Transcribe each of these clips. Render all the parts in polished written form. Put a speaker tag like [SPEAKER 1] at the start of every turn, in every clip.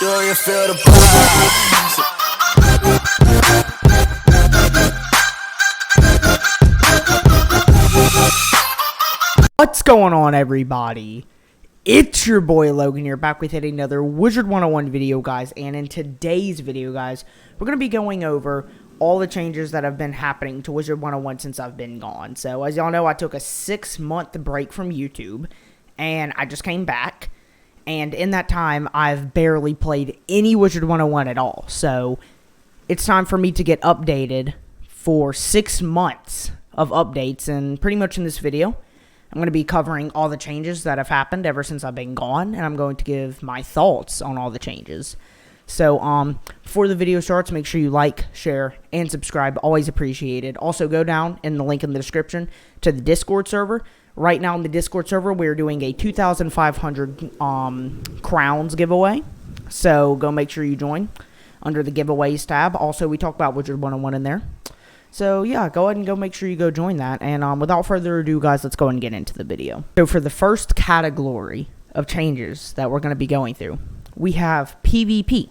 [SPEAKER 1] Do you feel the vibes?
[SPEAKER 2] What's going on, everybody? It's your boy Logan here, back with yet another Wizard101 video, guys. And in today's video, guys, we're going to be going over all the changes that have been happening to Wizard101 since I've been gone. So, as y'all know, I took a 6-month break from YouTube, and I just came back. And in that time, I've barely played any Wizard101 at all. So, it's time for me to get updated for 6 months of updates. And pretty much in this video, I'm going to be covering all the changes that have happened ever since I've been gone. And I'm going to give my thoughts on all the changes. So, before the video starts, make sure you like, share, and subscribe. Always appreciated. Also, go down in the link in the description to the Discord server. Right now in the Discord server, we're doing a 2,500 crowns giveaway. So, go make sure you join under the giveaways tab. Also, we talked about Wizard101 in there. So, yeah, go ahead and go make sure you go join that. And without further ado, guys, let's go ahead and get into the video. So, for the first category of changes that we're going to be going through, we have PvP.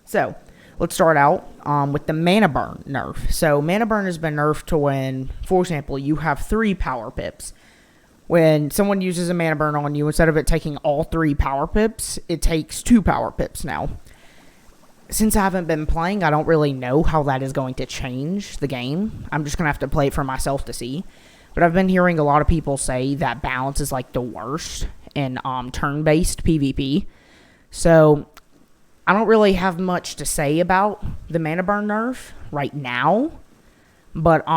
[SPEAKER 2] So, let's start out with the Mana Burn nerf. So, Mana Burn has been nerfed to when, for example, you have 3 power pips. When someone uses a Mana Burn on you, instead of it taking all 3 power pips, it takes 2 power pips now. Since I haven't been playing, I don't really know how that is going to change the game. I'm just going to have to play it for myself to see. But I've been hearing a lot of people say that balance is like the worst in turn-based PvP. So, I don't really have much to say about the Mana Burn nerf right now. But,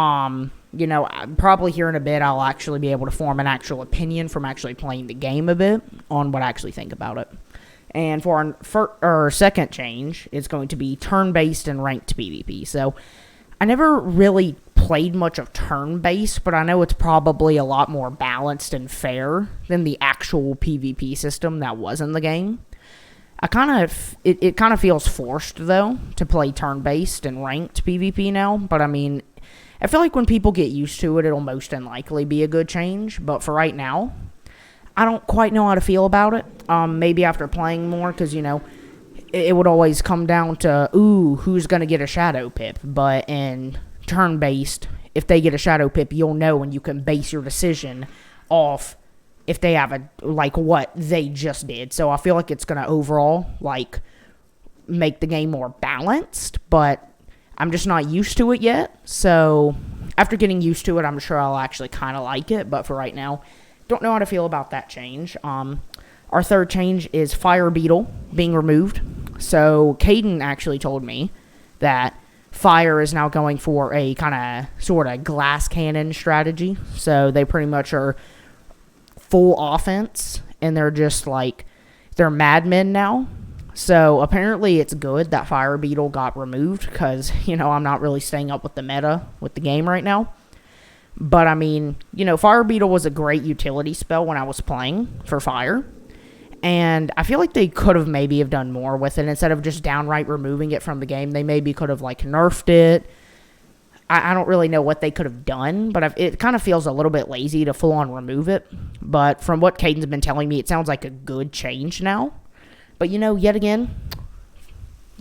[SPEAKER 2] you know, probably here in a bit, I'll actually be able to form an actual opinion from actually playing the game a bit on what I actually think about it. And for our second change, it's going to be turn-based and ranked PvP. So, I never really played much of turn-based, but I know it's probably a lot more balanced and fair than the actual PvP system that was in the game. It kind of feels forced, though, to play turn-based and ranked PvP now. But, I mean, I feel like when people get used to it, it'll most unlikely be a good change. But for right now, I don't quite know how to feel about it. Maybe after playing more, because, you know, it would always come down to, ooh, who's going to get a Shadow Pip. But in turn-based, if they get a Shadow Pip, you'll know, and you can base your decision off if they have what they just did. So I feel like it's going to overall, make the game more balanced, but I'm just not used to it yet. So after getting used to it, I'm sure I'll actually kind of like it, but for right now, don't know how to feel about that change. Our third change is Fire Beetle being removed. So Caden actually told me that Fire is now going for a kind of sort of glass cannon strategy. So they pretty much are full offense, and they're just they're madmen now. So apparently it's good that Fire Beetle got removed, because, you know, I'm not really staying up with the meta with the game right now. But I mean, you know, Fire Beetle was a great utility spell when I was playing for Fire, and I feel like they could have maybe have done more with it. Instead of just downright removing it from the game, they maybe could have nerfed it. I don't really know what they could have done, but it kind of feels a little bit lazy to full-on remove it. But from what Caden's been telling me, it sounds like a good change now. But, you know, yet again,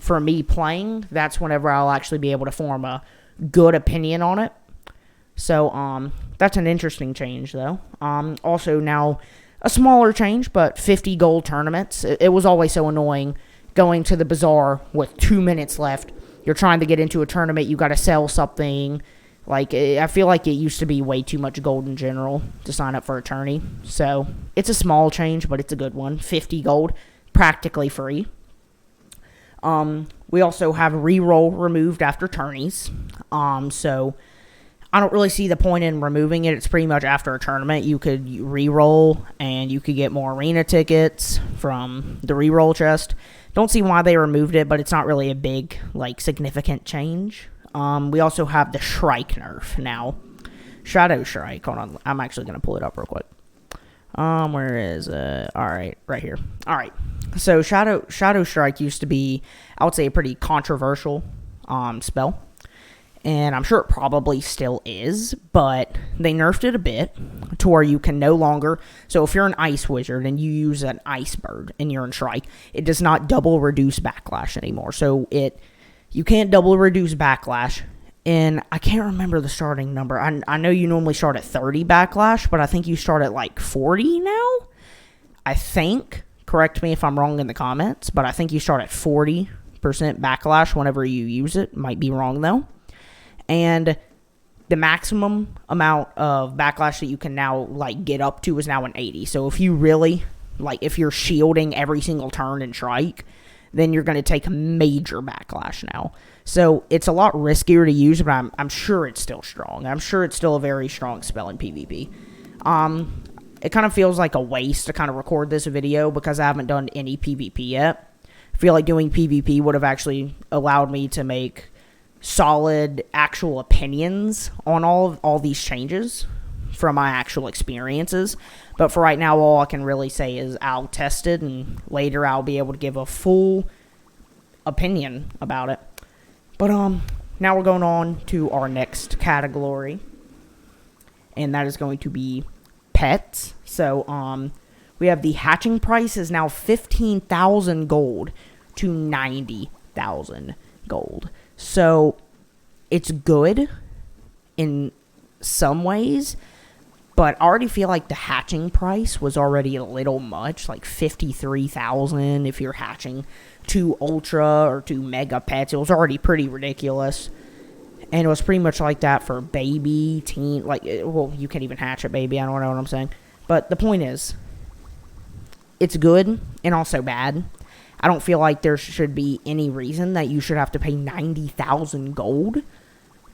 [SPEAKER 2] for me playing, that's whenever I'll actually be able to form a good opinion on it. So, that's an interesting change, though. Also, now, a smaller change, but 50 gold tournaments. It was always so annoying going to the bazaar with 2 minutes left. You're trying to get into a tournament, you got to sell something. I feel like it used to be way too much gold in general to sign up for a tourney. So, it's a small change, but it's a good one. 50 gold, practically free. We also have reroll removed after tourneys. So, I don't really see the point in removing it. It's pretty much after a tournament, you could reroll, and you could get more arena tickets from the reroll chest. Don't see why they removed it, but it's not really a big, significant change. We also have the Shrike nerf now. Shadow Shrike. Hold on. I'm actually going to pull it up real quick. Where is it? Alright, right here. Alright. So, Shadow Strike used to be, I would say, a pretty controversial spell. and I'm sure it probably still is, but they nerfed it a bit to where you can no longer, so if you're an ice wizard and you use an ice bird and you're in strike, it does not double reduce backlash anymore. So you can't double reduce backlash, and I can't remember the starting number. I know you normally start at 30 backlash, but I think you start at like 40 now. I think, correct me if I'm wrong in the comments, but I think you start at 40% backlash whenever you use it. Might be wrong though. And the maximum amount of backlash that you can now like get up to is now an 80. So if you really if you're shielding every single turn in strike, then you're going to take major backlash now. So it's a lot riskier to use, but I'm sure it's still strong. I'm sure it's still a very strong spell in PvP. It kind of feels like a waste to kind of record this video because I haven't done any PvP yet. I feel like doing PvP would have actually allowed me to make solid actual opinions on all these changes from my actual experiences. But for right now, all I can really say is I'll test it, and later I'll be able to give a full opinion about it. But now we're going on to our next category, and that is going to be pets. So we have the hatching price is now 15,000 gold to 90,000 gold. So it's good in some ways, but I already feel like the hatching price was already a little much, like 53,000 if you're hatching 2 ultra or 2 mega pets. It was already pretty ridiculous. And it was pretty much like that for baby, teen, well, you can't even hatch a baby, I don't know what I'm saying. But the point is, it's good and also bad. I don't feel like there should be any reason that you should have to pay 90,000 gold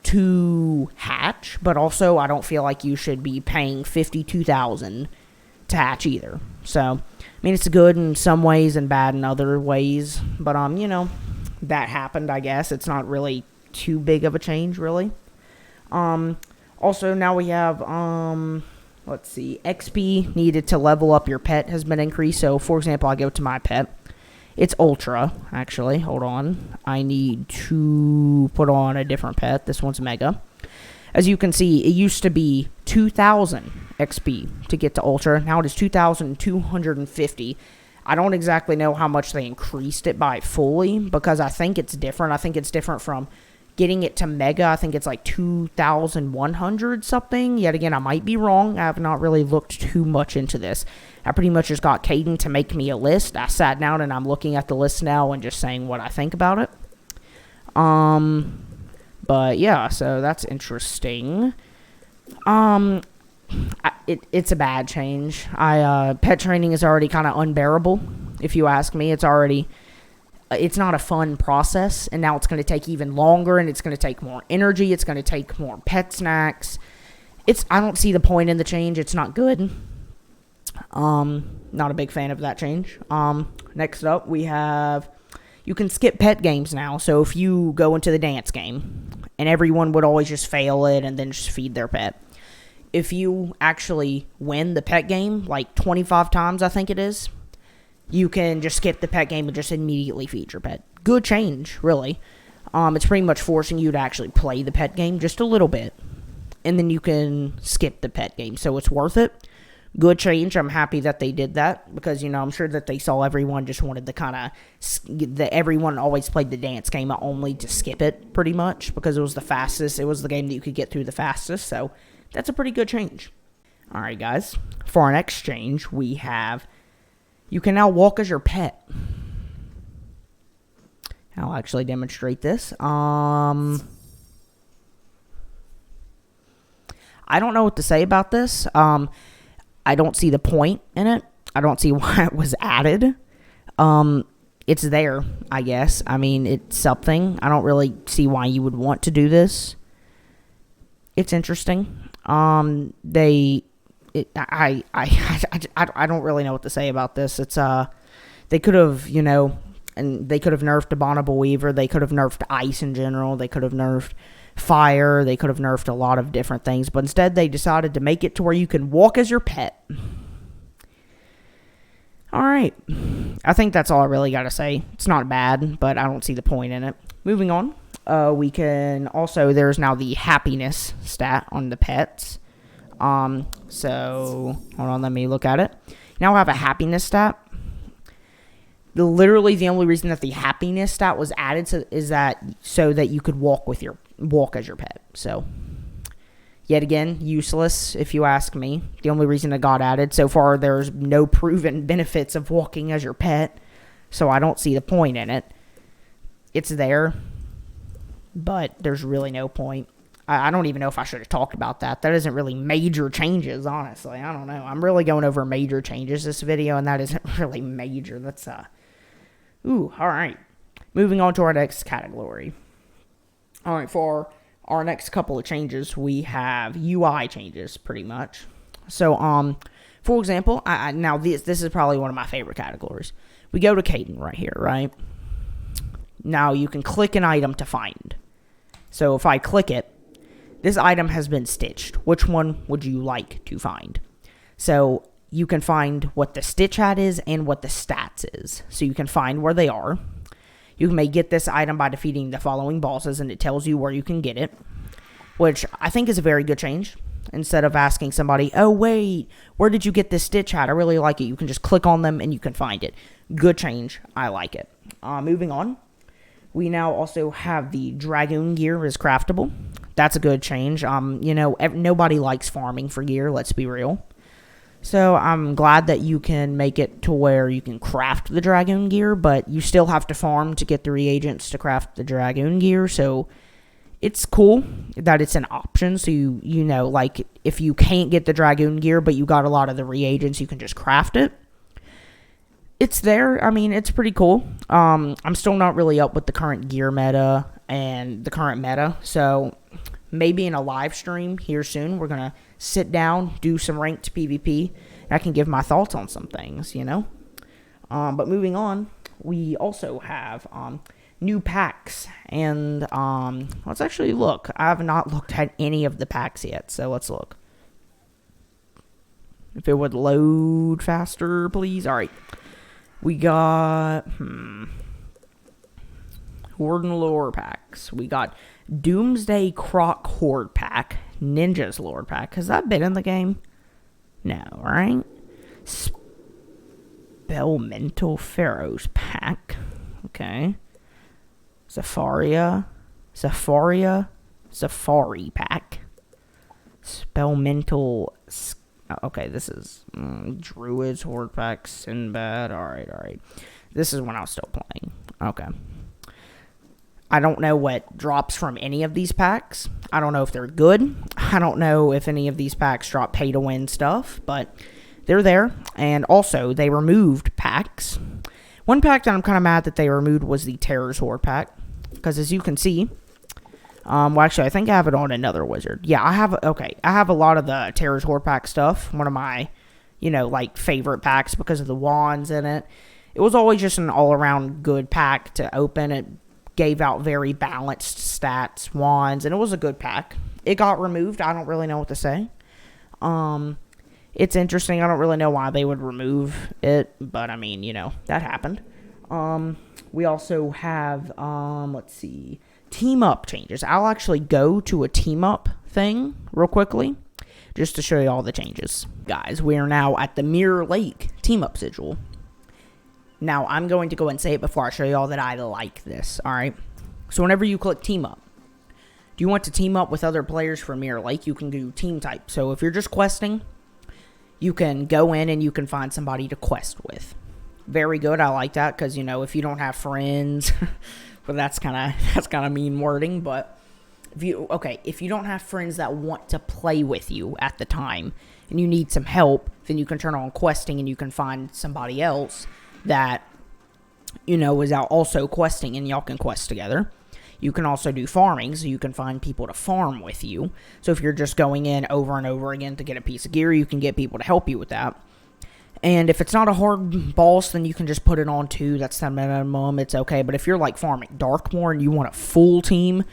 [SPEAKER 2] to hatch, but also I don't feel like you should be paying 52,000 to hatch either. So, I mean, it's good in some ways and bad in other ways, but you know, that happened, I guess. It's not really too big of a change, really. Also, now we have, let's see, XP needed to level up your pet has been increased. So, for example, I go to my pet. It's Ultra, actually. Hold on. I need to put on a different pet. This one's Mega. As you can see, it used to be 2,000 XP to get to Ultra. Now it is 2,250. I don't exactly know how much they increased it by fully, because I think it's different. I think it's different from getting it to Mega. I think it's like 2,100 something. Yet again, I might be wrong. I have not really looked too much into this. I pretty much just got Caden to make me a list. I sat down and I'm looking at the list now and just saying what I think about it. But yeah, so that's interesting. It's a bad change. Pet training is already kind of unbearable, if you ask me. It's not a fun process, and now it's going to take even longer, and it's going to take more energy. It's going to take more pet snacks. I don't see the point in the change. It's not good. Not a big fan of that change. Next up, we have, you can skip pet games now. So if you go into the dance game, and everyone would always just fail it and then just feed their pet. If you actually win the pet game, like 25 times, I think it is, you can just skip the pet game and just immediately feed your pet. Good change, really. It's pretty much forcing you to actually play the pet game just a little bit, and then you can skip the pet game. So it's worth it. Good change. I'm happy that they did that, because, you know, I'm sure that they saw everyone just wanted to kind of, everyone always played the dance game only to skip it, pretty much, because it was the fastest. It was the game that you could get through the fastest, so that's a pretty good change. Alright, guys. For our next change, we have, you can now walk as your pet. I'll actually demonstrate this. I don't know what to say about this. I don't see the point in it. I don't see why it was added. It's there, I guess. I mean, it's something. I don't really see why you would want to do this. It's interesting. I don't really know what to say about this. It's they could have, you know, and they could have nerfed Abominable Weaver. They could have nerfed Ice in general. They could have nerfed Fire. They could have nerfed a lot of different things, but instead they decided to make it to where you can walk as your pet. Alright, I think that's all I really gotta say. It's not bad, but I don't see the point in it. Moving on, We can also, there's now the happiness stat on the pets. So, hold on, let me look at it. Now I have a happiness stat. Literally, the only reason that the happiness stat was added is that so that you could walk as your pet. So, yet again, useless if you ask me. The only reason it got added so far, there's no proven benefits of walking as your pet, so I don't see the point in it. It's there, but there's really no point. I don't even know if I should have talked about that. That isn't really major changes, honestly. I don't know. I'm really going over major changes this video, and that isn't really major. That's, all right. Moving on to our next category. All right, for our next couple of changes, we have UI changes, pretty much. So, for example, now this is probably one of my favorite categories. We go to Caden right here, right? Now, you can click an item to find. So, if I click it, this item has been stitched. Which one would you like to find? So, you can find what the stitch hat is and what the stats is. So, you can find where they are. You may get this item by defeating the following bosses, and it tells you where you can get it, which I think is a very good change. Instead of asking somebody, oh, wait, where did you get this stitch hat? I really like it. You can just click on them, and you can find it. Good change. I like it. Moving on. We now also have the Dragoon gear is craftable. That's a good change. Nobody likes farming for gear, let's be real. So I'm glad that you can make it to where you can craft the Dragoon gear, but you still have to farm to get the reagents to craft the Dragoon gear. So it's cool that it's an option. So like if you can't get the Dragoon gear, but you got a lot of the reagents, you can just craft it. It's there. I mean, it's pretty cool. I'm still not really up with the current gear meta and the current meta. So maybe in a live stream here soon, we're going to sit down, do some ranked PvP, and I can give my thoughts on some things, But moving on, we also have new packs. And let's actually look. I have not looked at any of the packs yet, so let's look. If it would load faster, please. All right. We got Horde and Lore packs. We got Doomsday Croc Horde pack, Ninja's Lore pack. Has that been in the game? No, right? Spellmental Pharaohs pack. Okay. Safari pack. Spellmental. Okay, this is Druids, Horde Pack, Sinbad. Alright. This is when I was still playing. Okay. I don't know what drops from any of these packs. I don't know if they're good. I don't know if any of these packs drop pay-to-win stuff, but they're there. And also, they removed packs. One pack that I'm kind of mad that they removed was the Terror's Horde pack. Because as you can see, actually, I think I have it on another wizard. Yeah, I have a lot of the Terror's Horde pack stuff. One of my, favorite packs because of the wands in it. It was always just an all-around good pack to open. It gave out very balanced stats, wands, and it was a good pack. It got removed. I don't really know what to say. It's interesting. I don't really know why they would remove it, but I mean, that happened. We also have, let's see, team up changes. I'll actually go to a team up thing real quickly just to show you all the changes. Guys, we are now at the Mirror Lake team up sigil. Now, I'm going to go and say it before I show you all that I like this, alright? So, whenever you click team up, do you want to team up with other players for Mirror Lake? You can do team type. So, if you're just questing, you can go in and you can find somebody to quest with. Very good. I like that because, if you don't have friends, well, that's kind of mean wording, but if you don't have friends that want to play with you at the time and you need some help, then you can turn on questing and you can find somebody else that, is out also questing and y'all can quest together. You can also do farming, so you can find people to farm with you. So if you're just going in over and over again to get a piece of gear, you can get people to help you with that. And if it's not a hard boss, then you can just put it on 2. That's the minimum. It's okay. But if you're like farming Darkmoor and you want a full team,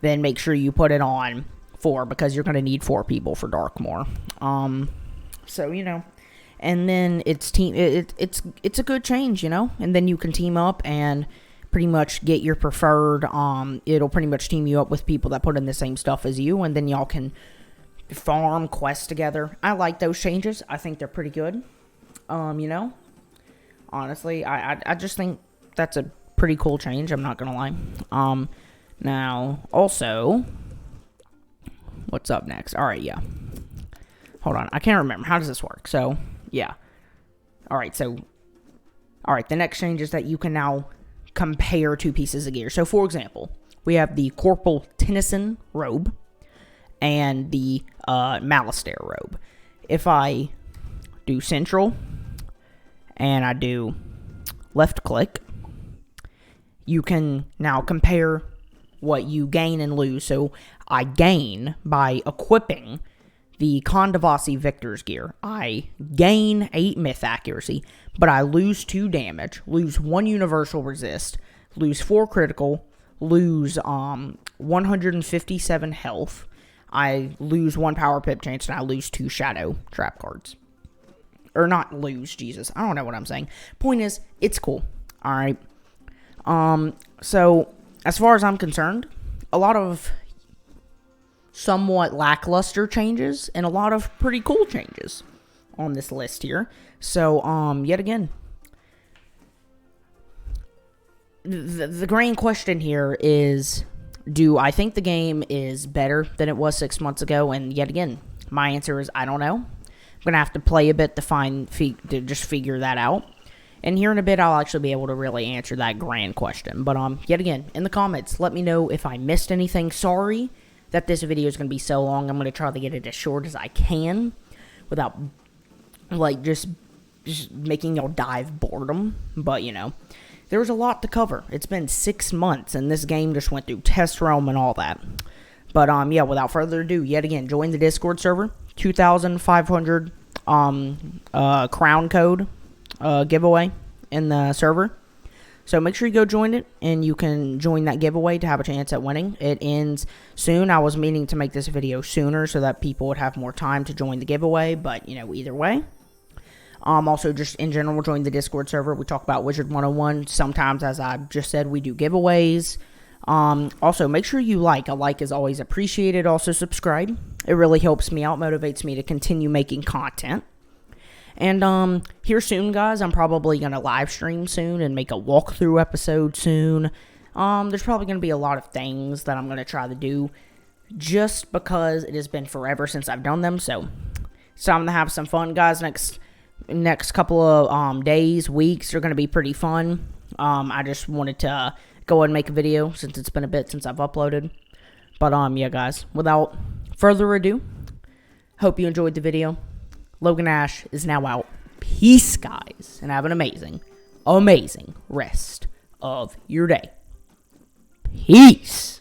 [SPEAKER 2] then make sure you put it on 4 because you're going to need 4 people for Darkmoor. And then it's a good change, And then you can team up and pretty much get your preferred, it'll pretty much team you up with people that put in the same stuff as you, and then y'all can farm quests together. I like those changes. I think they're pretty good. You know, honestly, I just think that's a pretty cool change. I'm not gonna lie. Now, also, what's up next? Alright, yeah. Hold on, I can't remember. How does this work? So, yeah. Alright, the next change is that you can now compare two pieces of gear. So, for example, we have the Corporal Tennyson robe and the Malastare robe. If I do Central and I do left click, you can now compare what you gain and lose. So I gain by equipping the Kandavasi Victor's gear. I gain 8 myth accuracy, but I lose 2 damage, lose 1 universal resist, lose 4 critical, lose 157 health. I lose 1 power pip chance, and I lose 2 shadow trap cards. Or not lose, Jesus. I don't know what I'm saying. Point is, it's cool. Alright. So, as far as I'm concerned, a lot of somewhat lackluster changes and a lot of pretty cool changes on this list here. So, yet again, the grand question here is, do I think the game is better than it was 6 months ago? And yet again, my answer is I don't know. I'm going to have to play a bit to just figure that out. And here in a bit, I'll actually be able to really answer that grand question. But, yet again, in the comments, let me know if I missed anything. Sorry that this video is going to be so long. I'm going to try to get it as short as I can without, like, just making y'all die of boredom. But, you know, there was a lot to cover. It's been 6 months, and this game just went through test realm and all that. But, yeah, without further ado, yet again, join the Discord server. 2,500 crown code giveaway in the server. So make sure you go join it, and you can join that giveaway to have a chance at winning. It ends soon. I was meaning to make this video sooner so that people would have more time to join the giveaway, but, you know, either way. Also, just in general, join the Discord server. We talk about Wizard101. Sometimes, as I just said, we do giveaways. Also, make sure you like. A like is always appreciated. Also, subscribe. It really helps me out, motivates me to continue making content. And, here soon, guys, I'm probably going to live stream soon and make a walkthrough episode soon. There's probably going to be a lot of things that I'm going to try to do just because it has been forever since I've done them. So, it's time to have some fun, guys. Next couple of, days, weeks are going to be pretty fun. I just wanted to go ahead and make a video since it's been a bit since I've uploaded. But, yeah, guys, without further ado, hope you enjoyed the video. Logan Ash is now out. Peace, guys, and have an amazing, amazing rest of your day. Peace.